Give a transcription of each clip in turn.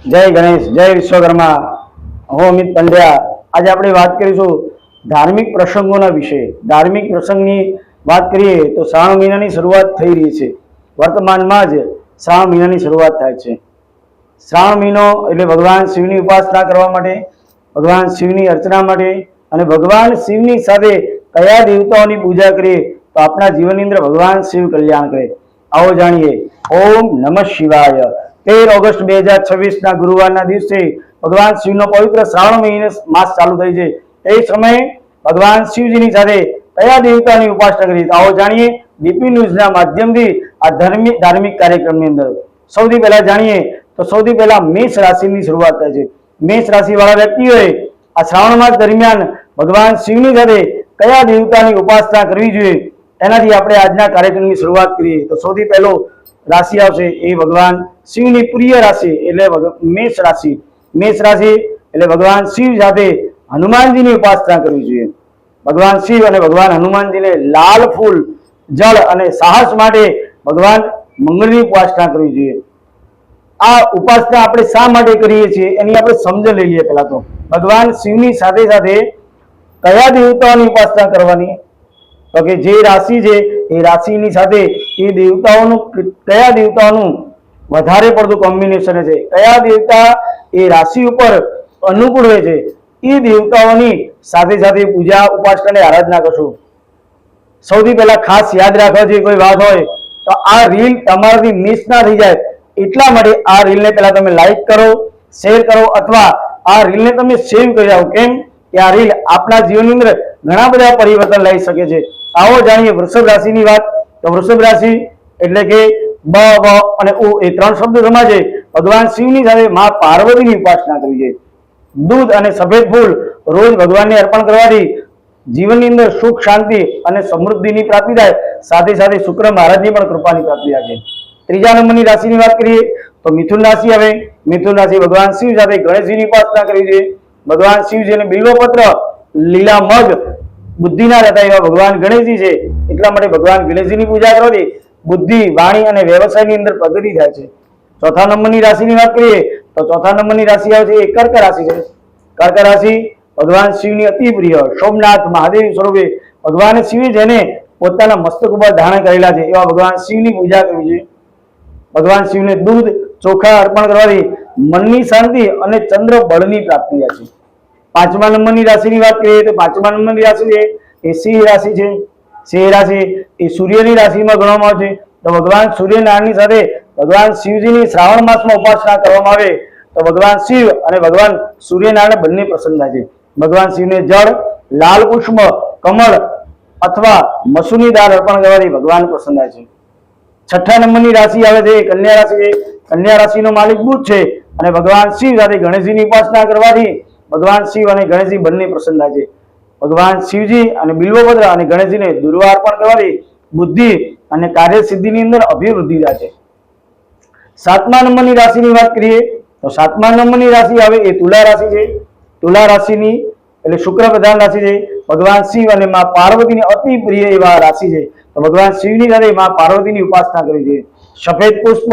जय गणेश, जय विश्वकर्मा। હું અમિત પંડ્યા। આજે આપણે વાત કરીશું ધાર્મિક પ્રસંગોના વિશે। ધાર્મિક પ્રસંગની વાત કરીએ તો શ્રાવણ મહિનાની શરૂઆત થઈ રહી છે। વર્તમાનમાં જ શ્રાવણ મહિનાની શરૂઆત થાય છે। શ્રાવણ મહિનો એટલે ભગવાન શિવની ઉપાસના કરવા માટે, ભગવાન શિવની અર્ચના માટે અને ભગવાન શિવની સાથે કયા દેવતાઓની પૂજા કરીએ તો આપણા જીવનની અંદર ભગવાન શિવ કલ્યાણ કરે। આવો જાણીએ। ઓમ નમઃ શિવાય। 13 ઓગસ્ટ 2026 ના ગુરુવારના દિવસે ભગવાન શિવનો પવિત્ર શ્રાવણ મહિનો માસ ચાલુ થઈ છે। એ સમયે ભગવાન શિવજીની સાથે કયા દેવતાની ઉપાસના કરી આવો જાણીએ ડીપી ન્યૂઝના માધ્યમથી આ ધાર્મિક કાર્યક્રમની અંદર। સૌથી પહેલા જાણીએ તો સૌથી પહેલા મેષ રાશિની શરૂઆત થાય છે। મેષ રાશિવાળા વ્યક્તિઓએ આ શ્રાવણ માસ દરમિયાન ભગવાન શિવની સાથે કયા દેવતાની ઉપાસના કરવી જોઈએ એનાથી આપણે આજના કાર્યક્રમની શરૂઆત કરીએ। તો સૌથી પહેલો રાશિ આવશે એ ભગવાન શિવની પ્રિય રાશિ એટલે મેષ રાશિ। મેષ રાશિ એટલે ભગવાન શિવ સાથે હનુમાનજીની ઉપાસના કરવી જોઈએ। ભગવાન શિવ અને ભગવાન હનુમાનજીને લાલ ફૂલ, જળ અને સાહસ માટે ભગવાન મંગળની ઉપાસના કરવી જોઈએ। આ ઉપાસના આપણે શા માટે કરીએ છીએ એની આપણે સમજ લઈ લઈએ। પહેલા તો ભગવાન શિવની સાથે સાથે કયા દેવતાઓની ઉપાસના કરવાની તો કે જે રાશિ છે એ રાશિની સાથે એ દેવતાઓનું કયા દેવતાઓનું વધારે પડતું કોમ્બિનેશન છે, કયા દેવતા એ રાશિ ઉપર અનુકૂળ હોય છે એ દેવતાઓની સાથે સાથે પૂજા ઉપાસના અને આરાધના કરશું। સૌથી પહેલા ખાસ યાદ રાખવા જેવી કોઈ વાત હોય તો આ રીલ તમારાથી મિસ ના થઈ જાય એટલા માટે આ રીલને પહેલા તમે લાઈક કરો, શેર કરો અથવા આ રીલને તમે સેવ કરી આવો। કેમ કે આ રીલ આપણા જીવનની અંદર ઘણા બધા પરિવર્તન લાવી શકે છે। આવો જાણીએ વૃષભ રાશિની વાત। તો વૃષભ રાશિ એટલે કે બ વ અને ઉ એ ત્રણ શબ્દ સમાજે ભગવાન શિવની સાથે મા પાર્વતીની ઉપાસના કરવી જોઈએ। દૂધ અને સફેદ ફૂલ રોજ ભગવાનને અર્પણ કરવાથી જીવનની અંદર સુખ, શાંતિ અને સમૃદ્ધિની પ્રાપ્તિ થાય, સાથે સાથે શુક્ર મહારાજની પણ કૃપાની પ્રાપ્તિ થાય છે। ત્રીજા નંબરની રાશિની વાત કરીએ તો મિથુન રાશિ આવે। મિથુન રાશિ ભગવાન શિવ સાથે ગણેશજીની ઉપાસના કરવી જોઈએ। ભગવાન શિવજીને બિલ્વપત્ર, લીલા મગ, બુદ્ધિના રહેતા એવા ભગવાન ગણેશજી છે એટલા માટે ભગવાન ગણેશજીની પૂજા કરવાથી બુદ્ધિ, વાણી અને વ્યવસાયની અંદર પ્રગતિ થાય છે। ચોથા નંબરની રાશિની વાત કરીએ તો ચોથા નંબરની રાશિ આવે છે એ કર્ક રાશિ છે। કર્ક રાશિ ભગવાન શિવની અતિ પ્રિય સોમનાથ મહાદેવ સ્વરૂપે ભગવાન શિવે જેને પોતાના મસ્તક ઉપર ધારણ કરેલા છે એવા ભગવાન શિવની પૂજા કરવી જોઈએ। ભગવાન શિવને દૂધ, ચોખા અર્પણ કરવાથી મનની શાંતિ અને ચંદ્ર બળની પ્રાપ્તિ થાય છે। પાંચમા નંબરની રાશિની વાત કરીએ તો પાંચમા નંબરની રાશિ છે એ સિંહ રાશિ છે। સિંહ રાશિ એ સૂર્યની રાશિમાં ગણવામાં આવે છે। તો ભગવાન સૂર્યનારાયણની સાથે ભગવાન શિવજીની શ્રાવણ માસમાં ઉપાસના કરવામાં આવે તો ભગવાન શિવ અને ભગવાન સૂર્યનારાયણ બંને પ્રસન્ન થાય છે। ભગવાન શિવને જળ, લાલ પુષ્પ, કમળ અથવા મસૂરની દાળ અર્પણ કરવાથી ભગવાન પ્રસન્ન થાય છે। છઠ્ઠા નંબરની રાશિ આવે છે કન્યા રાશિ છે। કન્યા રાશિનો માલિક બુધ છે અને ભગવાન શિવ સાથે ગણેશજીની ઉપાસના કરવાથી ભગવાન શિવ અને ગણેશજી બંને પ્રસન્ન થાય છે। ભગવાન શિવજી અને બિલ્વપત્ર અને ગણેશજીને દુર્વા અર્પણ કરવાથી બુદ્ધિ અને કાર્યસિદ્ધિની અંદર અભિવૃદ્ધિ થાય છે। સાતમા નંબરની રાશિની વાત કરીએ તો સાતમા નંબરની રાશિ આવે એ તુલા રાશિ છે। તુલા રાશિની એટલે શુક્ર પ્રધાન રાશિ છે। ભગવાન શિવ અને મા પાર્વતીની અતિ પ્રિય એવા રાશિ છે। તો ભગવાન શિવની સાથે મા પાર્વતીની ઉપાસના કરવી જોઈએ। સફેદ પુષ્પ,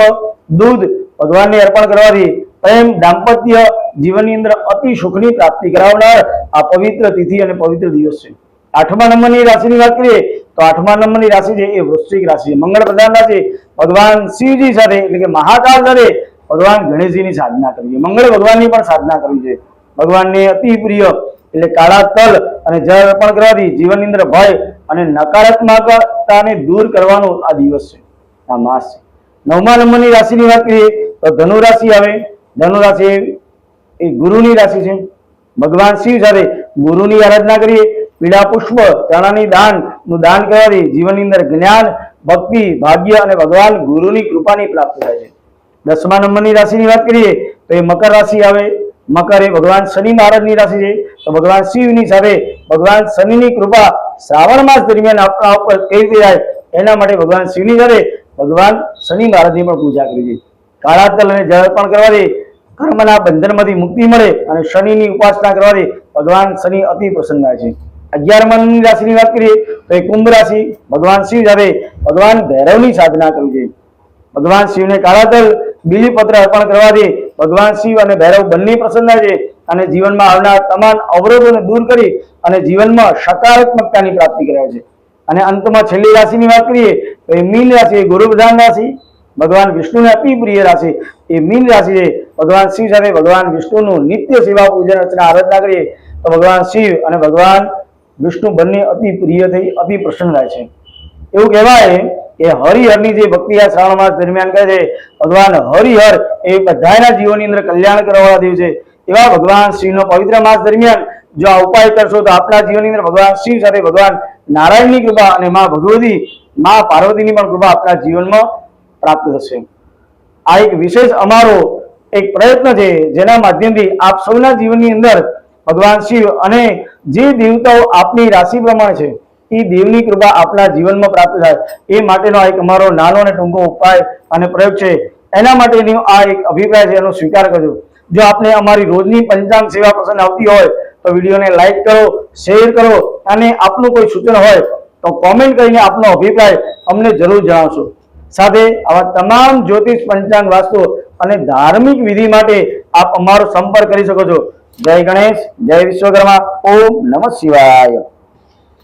દૂધ ભગવાનને અર્પણ કરવાથી પ્રેમ, દાંપત્ય જીવનની અંદર અતિ સુખની પ્રાપ્તિ કરાવનાર આ પવિત્ર તિથિ અને પવિત્ર દિવસ છે। આઠમા નંબરની રાશિની વાત કરીએ તો આઠમા નંબરની રાશિ છે એ વૃશ્ચિક રાશિ છે। મંગળ પ્રધાન રાશિ ભગવાન શિવજી સાથે એટલે કે મહાકાલ સાથે ભગવાન ગણેશજીની સાધના કરવી, મંગળ ભગવાનની પણ સાધના કરવી છે। ભગવાનને અતિ પ્રિય એટલે કાળા તલ અને જળ અર્પણ કરવાથી જીવનની અંદર ભય અને નકારાત્મકતાને દૂર કરવાનો આ દિવસ છે, આ માસ છે। નવમા નંબરની રાશિની વાત કરીએ તો ધનુ રાશિ આવે। ધનુ રાશિ એ ગુરુની રાશિ છે। ભગવાન શિવ સાથે ગુરુની આરાધના કરીએ। પીળા પુષ્પ, ચણાની દાનનું દાન કરવાથી જીવનની અંદર જ્ઞાન, ભક્તિ, ભાગ્ય અને ભગવાન ગુરુની કૃપાની પ્રાપ્તિ થાય છે। દસમા નંબરની રાશિની વાત કરીએ તો એ મકર રાશિ આવે। મકર એ ભગવાન શનિ મહારાજની રાશિ છે। તો ભગવાન શિવની સાથે ભગવાન શનિની કૃપા શ્રાવણ માસ દરમિયાન આપણા ઉપર કેવી રીતે થાય એના માટે ભગવાન શિવની સાથે ભગવાન શનિ મહારાજની પણ પૂજા કરવી જોઈએ। કાળા તલ અને જળ અર્પણ કરવાથી કર્મના બંધનમાંથી મુક્તિ મળે અને શનિની ઉપાસના કરવાથી ભગવાન શનિ અતિ પ્રસન્ન થાય છે। 11મા નંબરની રાશિની વાત કરીએ તો એ કુંભ રાશિ ભગવાન શિવ સાથે ભગવાન ભૈરવની સાધના કરવી જોઈએ। ભગવાન શિવને કાળા તલ, બીલીપત્ર અર્પણ કરવાથી ભગવાન શિવ અને ભૈરવ બંને પ્રસન્ન થાય છે અને જીવનમાં આવનાર તમામ અવરોધોને દૂર કરી અને જીવનમાં સકારાત્મકતાની પ્રાપ્તિ કરાવે છે. અને અંતમાં છેલ્લી રાશિની વાત કરીએ તો એ મીન રાશિ એ ગુરુ પ્રધાન રાશિ, ભગવાન વિષ્ણુને અતિ પ્રિય રાશિ એ મીન રાશિ છે. ભગવાન શિવ સાથે ભગવાન વિષ્ણુનું નિત્ય સેવા પૂજન અર્ચના આરાધના કરીએ તો ભગવાન શિવ અને ભગવાન વિષ્ણુ બંને અતિ પ્રિય થઈ અતિ પ્રસન્ન થાય છે. એવું કહેવાય કે હરિહરની જે ભક્તિ આ શ્રાવણ માસ દરમિયાન કરે છે, ભગવાન હરિહર એ બધાના જીવનની અંદર કલ્યાણ કરવાવાળા દેવ છે. એવા ભગવાન શિવનો પવિત્ર માસ દરમિયાન જો આ ઉપાય કરશો તો આપણા જીવનની અંદર ભગવાન શિવ સાથે ભગવાન નારાયણની કૃપા અને મા ભગવતી મા પાર્વતીની પણ કૃપા આપણા જીવનમાં પ્રાપ્ત થશે. આ એક વિશેષ અમારો એક પ્રયત્ન છે જેના માધ્યમથી આપ સૌના જીવનની અંદર ભગવાન શિવ અને જે દેવતાઓ આપની રાશિ પ્રમાણે છે એ દેવની કૃપા આપના જીવનમાં પ્રાપ્ત થાય એ માટેનો એક અમારો નાનો અને ટૂંકો ઉપાય અને પ્રયોગ છે. એના માટેનો આ એક અભિપ્રાય છે, એનો સ્વીકાર કરજો. જો આપને અમારી રોજની પંચાંગ સેવા પસંદ આવતી હોય તો વિડીયોને લાઈક કરો, શેર કરો અને આપનું કોઈ સૂચન હોય તો કોમેન્ટ કરીને આપનો અભિપ્રાય અમને જરૂર જણાવશો. સાથે આવા તમામ જ્યોતિષ, પંચાંગ, વાસ્તુ અને ધાર્મિક વિધિ માટે આપ અમારો સંપર્ક કરી શકો છો. જય ગણેશ, જય વિશ્વકર્મા, ઓમ નમઃ શિવાય.